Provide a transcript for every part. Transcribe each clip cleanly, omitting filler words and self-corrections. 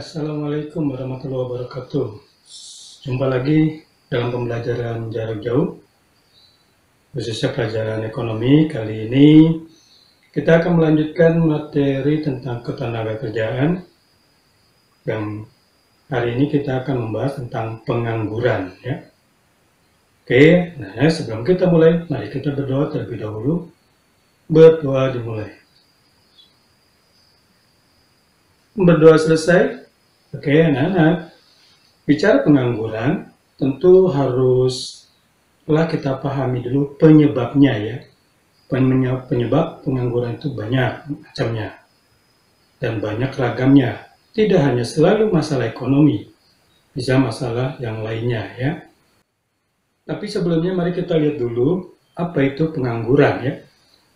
Assalamualaikum warahmatullahi wabarakatuh. Jumpa lagi dalam pembelajaran jarak jauh, khususnya pelajaran ekonomi. Kali ini kita akan melanjutkan materi tentang ketenagakerjaan. Dan hari ini kita akan membahas tentang pengangguran. Ya. Oke, nah sebelum kita mulai, mari kita berdoa terlebih dahulu. Berdoa dimulai. Berdoa selesai. Oke, anak-anak, bicara pengangguran, tentu haruslah kita pahami dulu penyebabnya ya. Penyebab pengangguran itu banyak macamnya dan banyak ragamnya. Tidak hanya selalu masalah ekonomi, bisa masalah yang lainnya ya. Tapi sebelumnya mari kita lihat dulu apa itu pengangguran ya.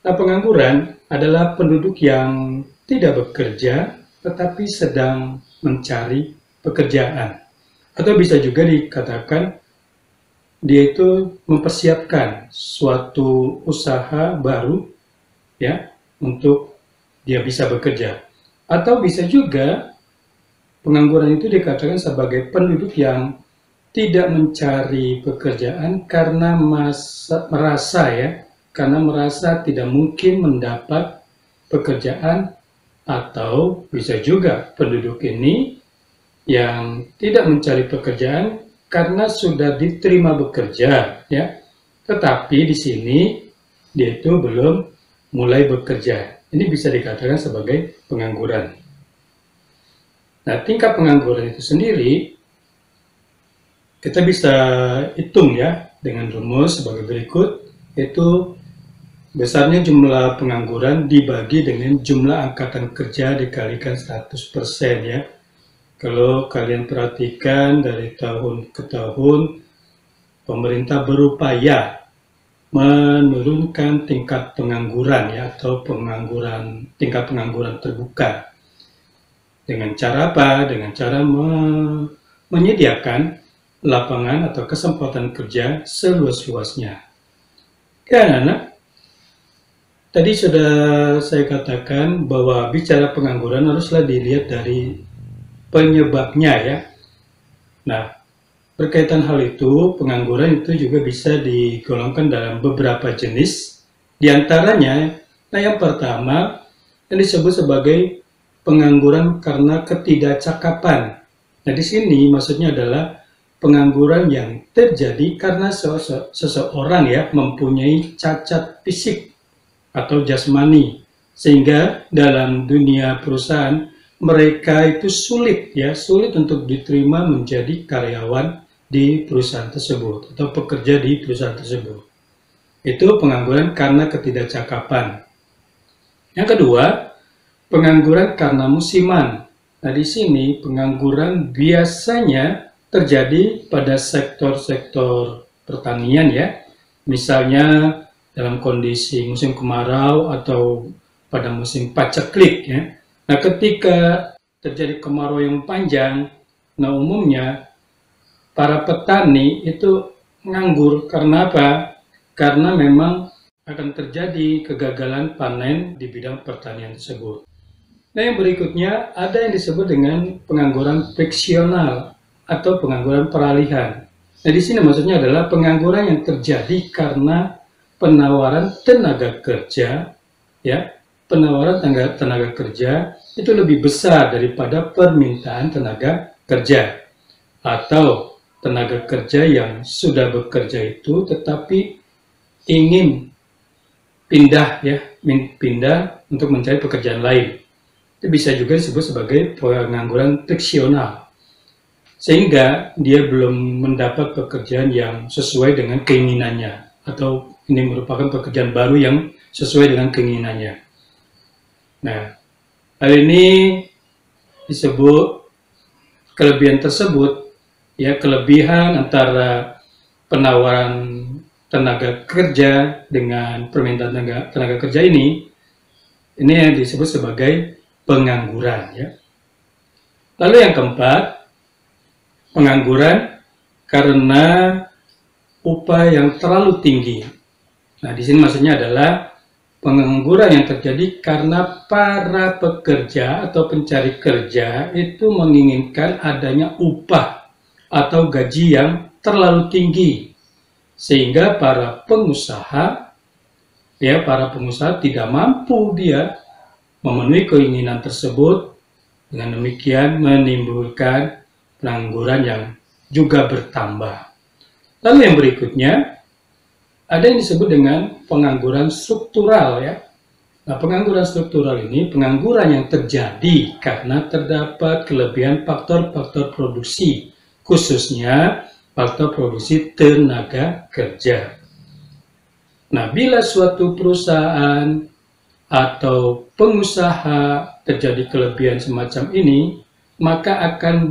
Nah, pengangguran adalah penduduk yang tidak bekerja tetapi sedang mencari pekerjaan. Atau bisa juga dikatakan dia itu mempersiapkan suatu usaha baru ya untuk dia bisa bekerja. Atau bisa juga pengangguran itu dikatakan sebagai penduduk yang tidak mencari pekerjaan karena merasa tidak mungkin mendapat pekerjaan. Atau bisa juga penduduk ini yang tidak mencari pekerjaan karena sudah diterima bekerja ya, tetapi di sini dia itu belum mulai bekerja. Ini bisa dikatakan sebagai pengangguran. Nah, tingkat pengangguran itu sendiri kita bisa hitung ya dengan rumus sebagai berikut, yaitu besarnya jumlah pengangguran dibagi dengan jumlah angkatan kerja dikalikan 100% ya. Kalau kalian perhatikan dari tahun ke tahun, pemerintah berupaya menurunkan tingkat pengangguran ya, atau tingkat pengangguran terbuka. Dengan cara apa? Dengan cara menyediakan lapangan atau kesempatan kerja seluas-luasnya. Ya, anak-anak. Tadi sudah saya katakan bahwa bicara pengangguran haruslah dilihat dari penyebabnya ya. Nah, berkaitan hal itu, pengangguran itu juga bisa digolongkan dalam beberapa jenis. Di antaranya, yang pertama yang disebut sebagai pengangguran karena ketidakcakapan. Nah, di sini maksudnya adalah pengangguran yang terjadi karena seseorang ya mempunyai cacat fisik atau jasmani, sehingga dalam dunia perusahaan mereka itu sulit untuk diterima menjadi karyawan di perusahaan tersebut atau pekerja di perusahaan tersebut. Itu pengangguran karena ketidakcakapan. Yang kedua, pengangguran karena musiman. Nah, di sini pengangguran biasanya terjadi pada sektor-sektor pertanian ya. Misalnya dalam kondisi musim kemarau atau pada musim paceklik ya. Nah, ketika terjadi kemarau yang panjang, nah umumnya para petani itu nganggur. Karena apa? Karena memang akan terjadi kegagalan panen di bidang pertanian tersebut. Nah, yang berikutnya ada yang disebut dengan pengangguran friksional atau pengangguran peralihan. Nah, di sini maksudnya adalah pengangguran yang terjadi karena penawaran tenaga kerja ya, penawaran tenaga kerja itu lebih besar daripada permintaan tenaga kerja, atau tenaga kerja yang sudah bekerja itu tetapi ingin pindah untuk mencari pekerjaan lain. Itu bisa juga disebut sebagai pengangguran friksional, sehingga dia belum mendapat pekerjaan yang sesuai dengan keinginannya, atau ini merupakan pekerjaan baru yang sesuai dengan keinginannya. Nah, hal ini disebut kelebihan tersebut ya, kelebihan antara penawaran tenaga kerja dengan permintaan tenaga kerja ini yang disebut sebagai pengangguran ya. Lalu yang keempat, pengangguran karena upah yang terlalu tinggi. Nah, di sini maksudnya adalah pengangguran yang terjadi karena para pekerja atau pencari kerja itu menginginkan adanya upah atau gaji yang terlalu tinggi, sehingga para pengusaha tidak mampu dia memenuhi keinginan tersebut. Dengan demikian menimbulkan pengangguran yang juga bertambah. Lalu yang berikutnya, ada yang disebut dengan pengangguran struktural ya. Nah, pengangguran struktural ini pengangguran yang terjadi karena terdapat kelebihan faktor-faktor produksi, khususnya faktor produksi tenaga kerja. Nah, bila suatu perusahaan atau pengusaha terjadi kelebihan semacam ini, maka akan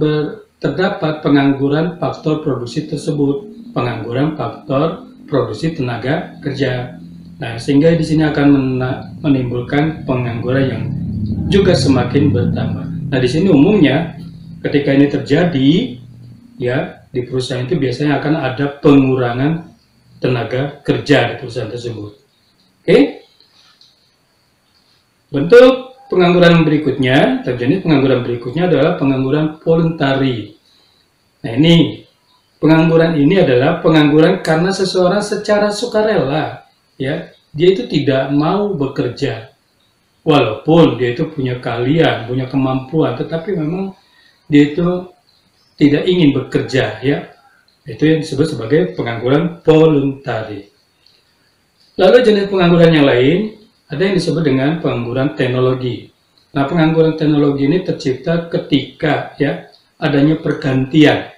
terdapat pengangguran faktor produksi tersebut, pengangguran faktor produksi tenaga kerja. Nah, sehingga di sini akan menimbulkan pengangguran yang juga semakin bertambah. Nah, di sini umumnya ketika ini terjadi, ya, di perusahaan itu biasanya akan ada pengurangan tenaga kerja di perusahaan tersebut. Oke? Bentuk pengangguran berikutnya, terjadi pengangguran berikutnya adalah pengangguran voluntari. Nah, ini pengangguran ini adalah pengangguran karena seseorang secara sukarela, ya, dia itu tidak mau bekerja, walaupun dia itu punya keahlian, punya kemampuan, tetapi memang dia itu tidak ingin bekerja, ya. Itu yang disebut sebagai pengangguran voluntari. Lalu jenis pengangguran yang lain, ada yang disebut dengan pengangguran teknologi. Nah, pengangguran teknologi ini tercipta ketika ya adanya pergantian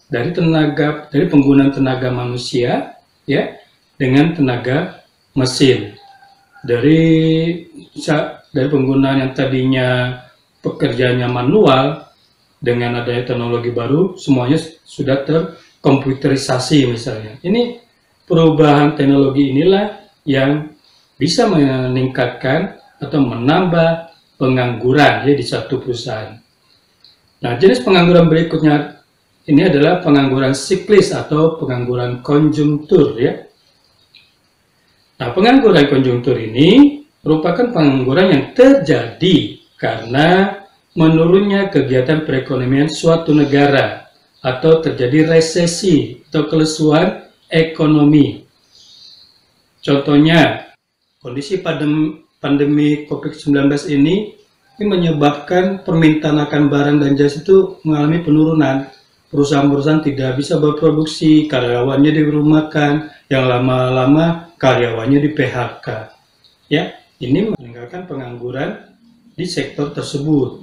dari penggunaan tenaga manusia ya dengan tenaga mesin. Dari penggunaan yang tadinya pekerjaannya manual, dengan adanya teknologi baru semuanya sudah terkomputerisasi misalnya. Ini perubahan teknologi inilah yang bisa meningkatkan atau menambah pengangguran ya di satu perusahaan. Nah, jenis pengangguran berikutnya ini adalah pengangguran siklis atau pengangguran konjungtur ya. Nah, pengangguran konjungtur ini merupakan pengangguran yang terjadi karena menurunnya kegiatan perekonomian suatu negara atau terjadi resesi atau kelesuan ekonomi. Contohnya, kondisi pandemi COVID-19 ini menyebabkan permintaan akan barang dan jasa itu mengalami penurunan. Perusahaan-perusahaan tidak bisa berproduksi, karyawannya dirumahkan, yang lama-lama karyawannya di PHK. Ya, ini meninggalkan pengangguran di sektor tersebut.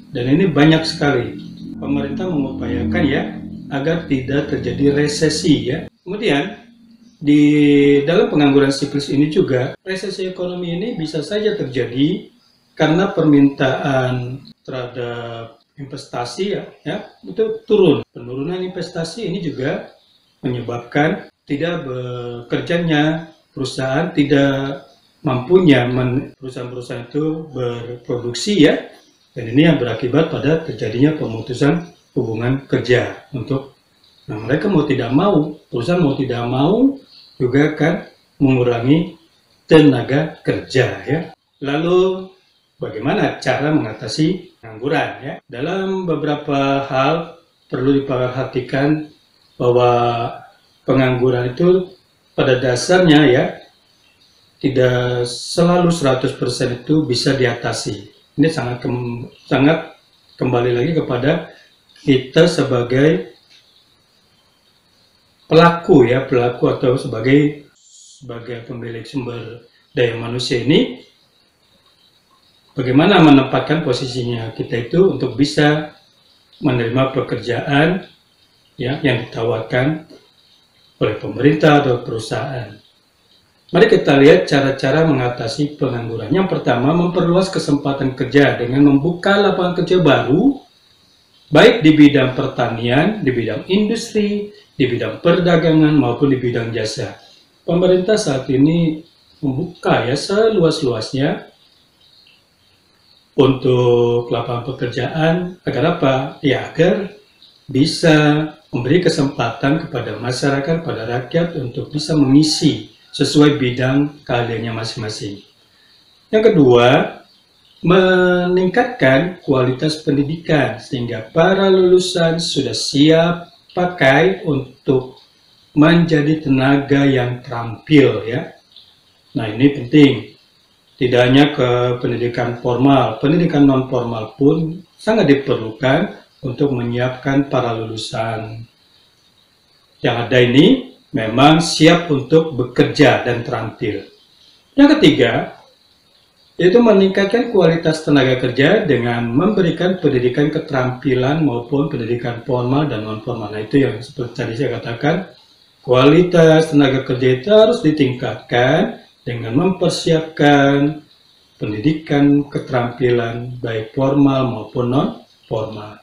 Dan ini banyak sekali. Pemerintah mengupayakan ya agar tidak terjadi resesi ya. Kemudian di dalam pengangguran siklis ini juga, resesi ekonomi ini bisa saja terjadi karena permintaan terhadap investasi ya itu turun. Penurunan investasi ini juga menyebabkan tidak bekerjanya perusahaan, tidak mampunya perusahaan-perusahaan itu berproduksi ya. Dan ini yang berakibat pada terjadinya pemutusan hubungan kerja mereka mau tidak mau, perusahaan mau tidak mau juga akan mengurangi tenaga kerja ya. Lalu bagaimana cara mengatasi pengangguran ya? Dalam beberapa hal perlu diperhatikan bahwa pengangguran itu pada dasarnya ya tidak selalu 100% itu bisa diatasi. Ini sangat kembali lagi kepada kita sebagai pelaku atau sebagai pemilik sumber daya manusia ini, bagaimana menempatkan posisinya kita itu untuk bisa menerima pekerjaan ya yang ditawarkan oleh pemerintah atau perusahaan. Mari kita lihat cara-cara mengatasi pengangguran. Yang pertama, memperluas kesempatan kerja dengan membuka lapangan kerja baru, baik di bidang pertanian, di bidang industri, di bidang perdagangan, maupun di bidang jasa. Pemerintah saat ini membuka ya seluas-luasnya untuk lapangan pekerjaan. Agar apa? Ya, agar bisa memberi kesempatan kepada masyarakat, pada rakyat untuk bisa mengisi sesuai bidang keahliannya masing-masing. Yang kedua, meningkatkan kualitas pendidikan sehingga para lulusan sudah siap pakai untuk menjadi tenaga yang terampil ya. Nah, ini penting. Tidak hanya ke pendidikan formal, pendidikan non formal pun sangat diperlukan untuk menyiapkan para lulusan yang ada ini memang siap untuk bekerja dan terampil. Yang ketiga, yaitu meningkatkan kualitas tenaga kerja dengan memberikan pendidikan keterampilan maupun pendidikan formal dan non formal. Nah, itu yang seperti tadi saya katakan, kualitas tenaga kerja itu harus ditingkatkan dengan mempersiapkan pendidikan keterampilan baik formal maupun non formal.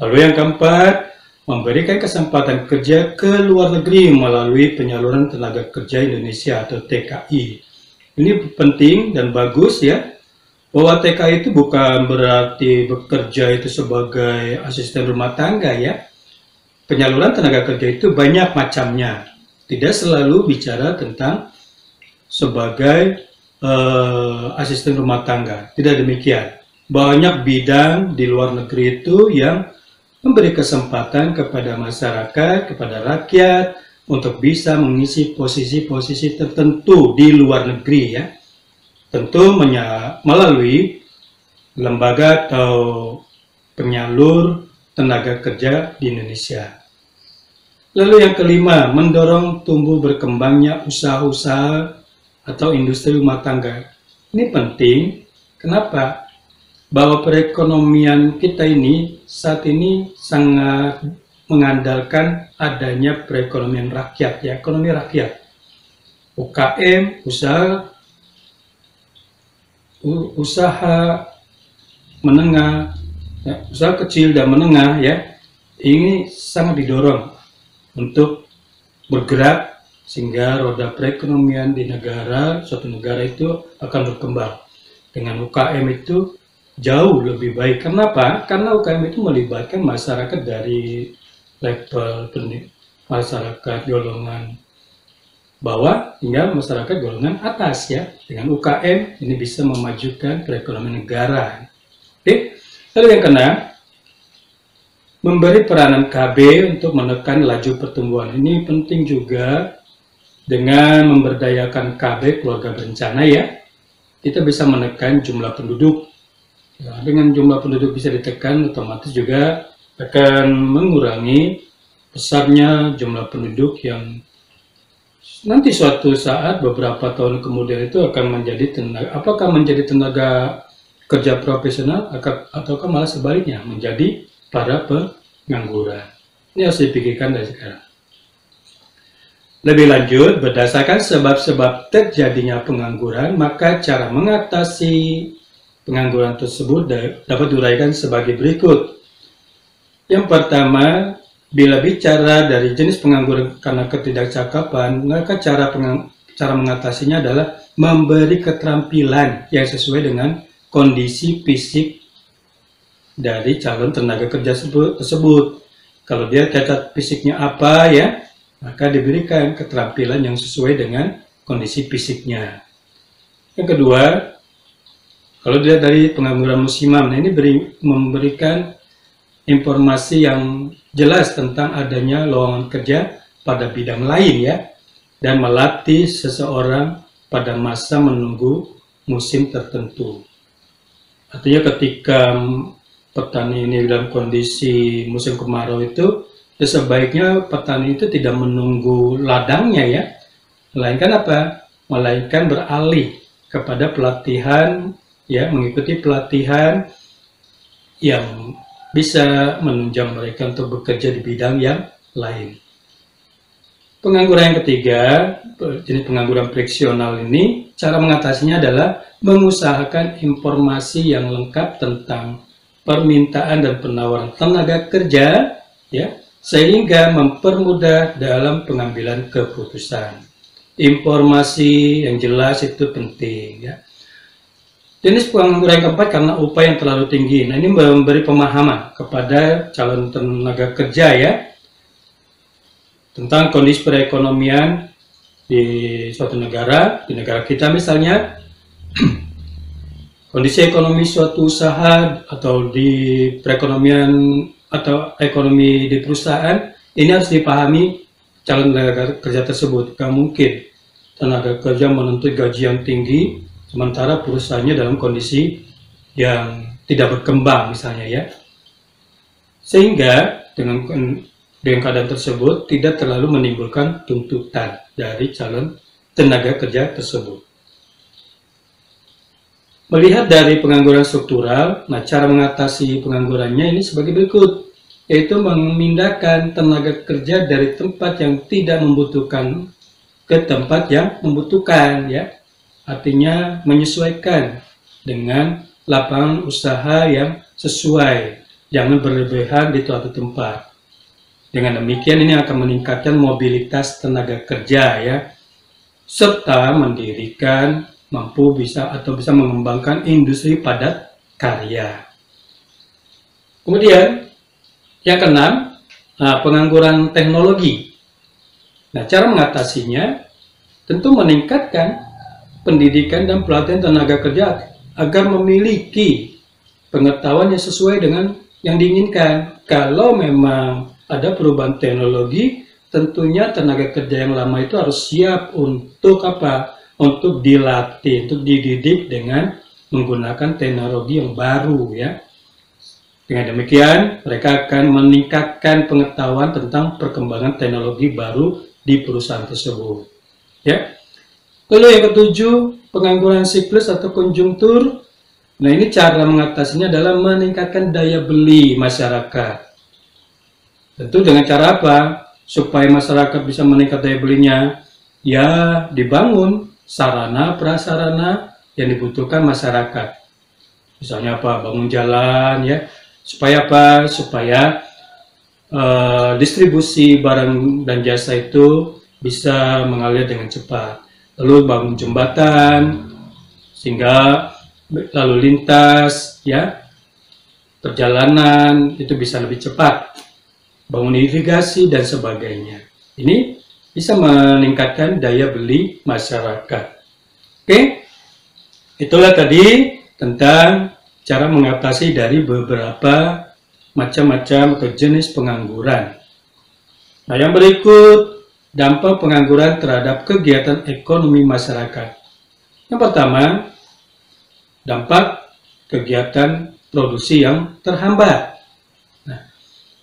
Lalu yang keempat, memberikan kesempatan kerja ke luar negeri melalui penyaluran tenaga kerja Indonesia atau TKI. Ini penting dan bagus ya, bahwa TKI itu bukan berarti bekerja itu sebagai asisten rumah tangga ya. Penyaluran tenaga kerja itu banyak macamnya, tidak selalu bicara tentang sebagai asisten rumah tangga, tidak demikian. Banyak bidang di luar negeri itu yang memberi kesempatan kepada masyarakat, kepada rakyat, untuk bisa mengisi posisi-posisi tertentu di luar negeri ya. Tentu melalui lembaga atau penyalur tenaga kerja di Indonesia. Lalu yang kelima, mendorong tumbuh berkembangnya usaha-usaha atau industri rumah tangga. Ini penting, kenapa? Bahwa perekonomian kita ini saat ini sangat mengandalkan adanya perekonomian rakyat, ya, ekonomi rakyat. UKM, usaha menengah, ya, usaha kecil dan menengah, ya, ini sangat didorong untuk bergerak sehingga roda perekonomian di suatu negara itu akan berkembang. Dengan UKM itu jauh lebih baik. Kenapa? Karena UKM itu melibatkan masyarakat dari level masyarakat golongan bawah hingga masyarakat golongan atas ya. Dengan UKM ini bisa memajukan perekonomian negara. Oke. Lalu yang keenam, memberi peranan KB untuk menekan laju pertumbuhan. Ini penting juga. Dengan memberdayakan KB keluarga berencana ya, kita bisa menekan jumlah penduduk. Ya, dengan jumlah penduduk bisa ditekan, otomatis juga akan mengurangi besarnya jumlah penduduk yang nanti suatu saat beberapa tahun kemudian itu akan menjadi tenaga, apakah menjadi tenaga kerja profesional ataukah malah sebaliknya menjadi para pengangguran. Ini harus dipikirkan dari sekarang. Lebih lanjut, berdasarkan sebab-sebab terjadinya pengangguran, maka cara mengatasi pengangguran tersebut dapat diuraikan sebagai berikut. Yang pertama, bila bicara dari jenis pengangguran karena ketidakcakapan, maka cara mengatasinya adalah memberi keterampilan yang sesuai dengan kondisi fisik dari calon tenaga kerja tersebut. Kalau dia cacat fisiknya apa ya, maka diberikan keterampilan yang sesuai dengan kondisi fisiknya. Yang kedua, kalau dilihat dari pengangguran musiman, nah ini memberikan informasi yang jelas tentang adanya lowongan kerja pada bidang lain ya, dan melatih seseorang pada masa menunggu musim tertentu. Artinya ketika petani ini dalam kondisi musim kemarau itu, ya sebaiknya petani itu tidak menunggu ladangnya ya, melainkan apa? Melainkan beralih kepada pelatihan ya, mengikuti pelatihan yang bisa menunjang mereka untuk bekerja di bidang yang lain. Pengangguran yang ketiga, jenis pengangguran friksional ini, cara mengatasinya adalah mengusahakan informasi yang lengkap tentang permintaan dan penawaran tenaga kerja ya, sehingga mempermudah dalam pengambilan keputusan. Informasi yang jelas itu penting ya. Jenis pengangguran yang keempat karena upah yang terlalu tinggi. Nah, ini memberi pemahaman kepada calon tenaga kerja ya, tentang kondisi perekonomian di suatu negara, di negara kita misalnya, kondisi ekonomi suatu usaha atau di perekonomian atau ekonomi di perusahaan, ini harus dipahami calon tenaga kerja tersebut. Gak mungkin tenaga kerja menuntut gaji yang tinggi, sementara perusahaannya dalam kondisi yang tidak berkembang misalnya ya. Sehingga dengan keadaan tersebut tidak terlalu menimbulkan tuntutan dari calon tenaga kerja tersebut. Melihat dari pengangguran struktural, nah cara mengatasi penganggurannya ini sebagai berikut, yaitu memindahkan tenaga kerja dari tempat yang tidak membutuhkan ke tempat yang membutuhkan ya. Artinya menyesuaikan dengan lapangan usaha yang sesuai, jangan berlebihan di suatu tempat. Dengan demikian ini akan meningkatkan mobilitas tenaga kerja ya, serta mendirikan bisa mengembangkan industri padat karya. Kemudian yang keenam, pengangguran teknologi. Nah, cara mengatasinya tentu meningkatkan pendidikan dan pelatihan tenaga kerja agar memiliki pengetahuan yang sesuai dengan yang diinginkan. Kalau memang ada perubahan teknologi, tentunya tenaga kerja yang lama itu harus siap untuk apa? Untuk dilatih, untuk dididik dengan menggunakan teknologi yang baru ya. Dengan demikian, mereka akan meningkatkan pengetahuan tentang perkembangan teknologi baru di perusahaan tersebut. Ya. Lalu yang ketujuh, pengangguran siklus atau konjungtur. Nah, ini cara mengatasinya adalah meningkatkan daya beli masyarakat. Tentu dengan cara apa? Supaya masyarakat bisa meningkat daya belinya, ya dibangun sarana prasarana yang dibutuhkan masyarakat. Misalnya apa? Bangun jalan ya. Supaya apa? Supaya distribusi barang dan jasa itu bisa mengalir dengan cepat. Lalu bangun jembatan sehingga lalu lintas ya, perjalanan itu bisa lebih cepat. Bangun irigasi dan sebagainya. Ini bisa meningkatkan daya beli masyarakat. Oke, itulah tadi tentang cara mengatasi dari beberapa macam-macam jenis pengangguran. Nah, yang berikut dampak pengangguran terhadap kegiatan ekonomi masyarakat. Yang pertama, dampak kegiatan produksi yang terhambat.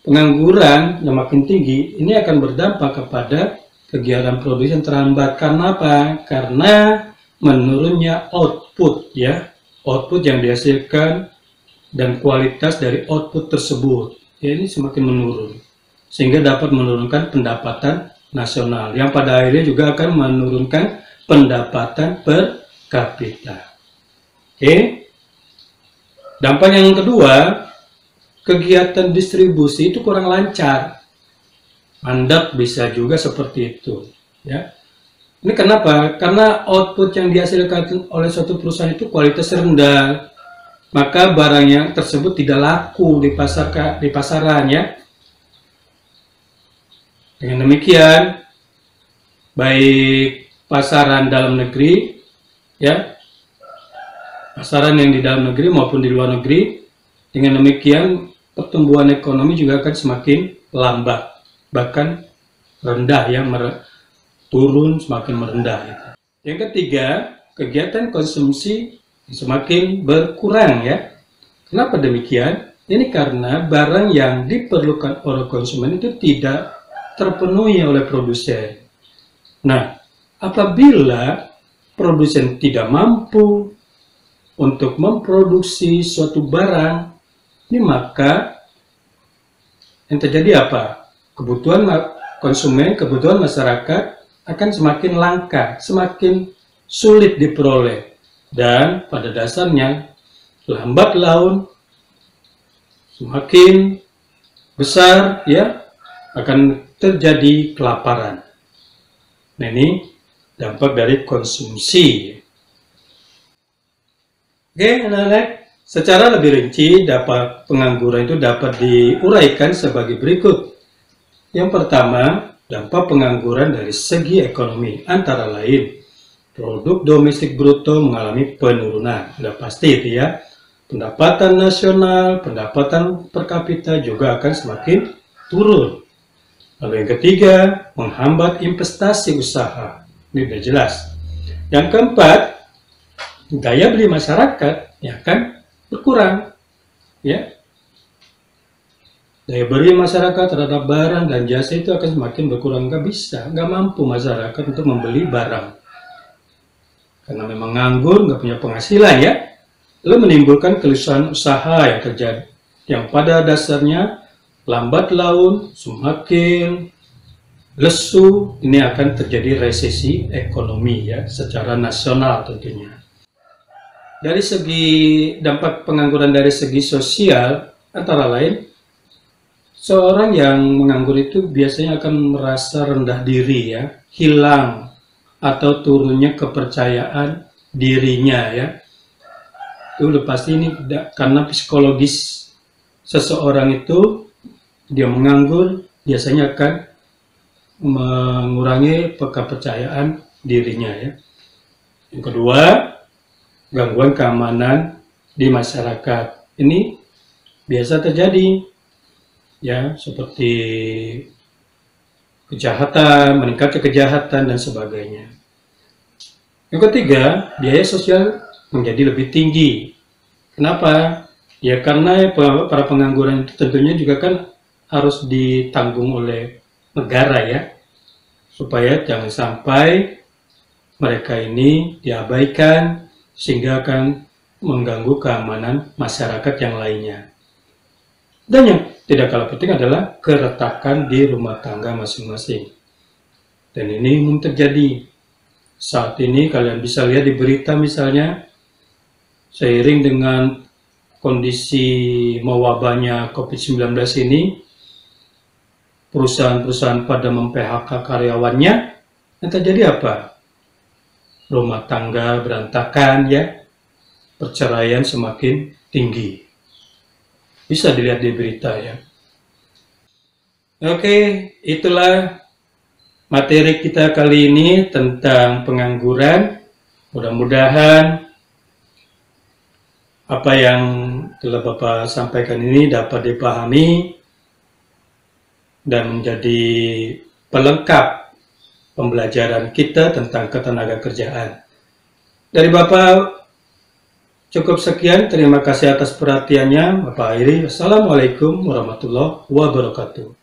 Pengangguran yang makin tinggi ini akan berdampak kepada kegiatan produksi yang terhambat. Karena apa? Karena menurunnya output ya, output yang dihasilkan dan kualitas dari output tersebut ya, ini semakin menurun, sehingga dapat menurunkan pendapatan nasional yang pada akhirnya juga akan menurunkan pendapatan per kapita. Oke. Dampak yang kedua, kegiatan distribusi itu kurang lancar. Mandek bisa juga seperti itu ya. Ini kenapa? Karena output yang dihasilkan oleh suatu perusahaan itu kualitas rendah, maka barang yang tersebut tidak laku di pasaran ya. Dengan demikian, baik pasaran dalam negeri ya, pasaran yang di dalam negeri maupun di luar negeri, dengan demikian pertumbuhan ekonomi juga akan semakin lambat, bahkan rendah ya, turun semakin merendah. Yang ketiga, kegiatan konsumsi semakin berkurang ya. Kenapa demikian? Ini karena barang yang diperlukan oleh konsumen itu tidak terpenuhi oleh produsen. Nah, apabila produsen tidak mampu untuk memproduksi suatu barang, ini maka yang terjadi apa? Kebutuhan konsumen, kebutuhan masyarakat akan semakin langka, semakin sulit diperoleh, dan pada dasarnya lambat laun semakin besar ya, akan terjadi kelaparan. Nah, ini dampak dari konsumsi. Oke, anak-anak, secara lebih rinci dampak pengangguran itu dapat diuraikan sebagai berikut. Yang pertama, dampak pengangguran dari segi ekonomi, antara lain produk domestik bruto mengalami penurunan, sudah pasti itu ya. Pendapatan nasional, pendapatan per kapita juga akan semakin turun. Lalu yang ketiga, menghambat investasi usaha. Ini sudah jelas. Yang keempat, daya beli masyarakat ya kan berkurang. Ya, daya beli masyarakat terhadap barang dan jasa itu akan semakin berkurang. Nggak bisa, nggak mampu masyarakat untuk membeli barang. Karena memang nganggur, nggak punya penghasilan ya. Lalu menimbulkan kesusahan usaha yang terjadi. Yang pada dasarnya lambat laun, semakin lesu, ini akan terjadi resesi ekonomi ya, secara nasional tentunya. Dari segi dampak pengangguran dari segi sosial, antara lain, seorang yang menganggur itu biasanya akan merasa rendah diri ya, hilang atau turunnya kepercayaan dirinya ya. Itu udah pasti ini karena psikologis seseorang itu, dia menganggur biasanya akan mengurangi kepercayaan dirinya ya. Yang kedua, gangguan keamanan di masyarakat. Ini biasa terjadi ya, seperti kejahatan, meningkatnya kejahatan dan sebagainya. Yang ketiga, biaya sosial menjadi lebih tinggi. Kenapa? Ya karena para pengangguran itu tentunya juga kan harus ditanggung oleh negara ya, supaya jangan sampai mereka ini diabaikan sehingga akan mengganggu keamanan masyarakat yang lainnya. Dan yang tidak kalah penting adalah keretakan di rumah tangga masing-masing. Dan ini umum terjadi. Saat ini kalian bisa lihat di berita misalnya, seiring dengan kondisi mewabahnya COVID-19 ini, perusahaan-perusahaan pada mem-PHK karyawannya, yang terjadi apa? Rumah tangga berantakan ya, perceraian semakin tinggi. Bisa dilihat di berita ya. Oke, itulah materi kita kali ini tentang pengangguran. Mudah-mudahan apa yang telah Bapak sampaikan ini dapat dipahami dan menjadi pelengkap pembelajaran kita tentang ketenagakerjaan. Dari Bapak cukup sekian, terima kasih atas perhatiannya. Bapak akhiri, Assalamualaikum warahmatullahi wabarakatuh.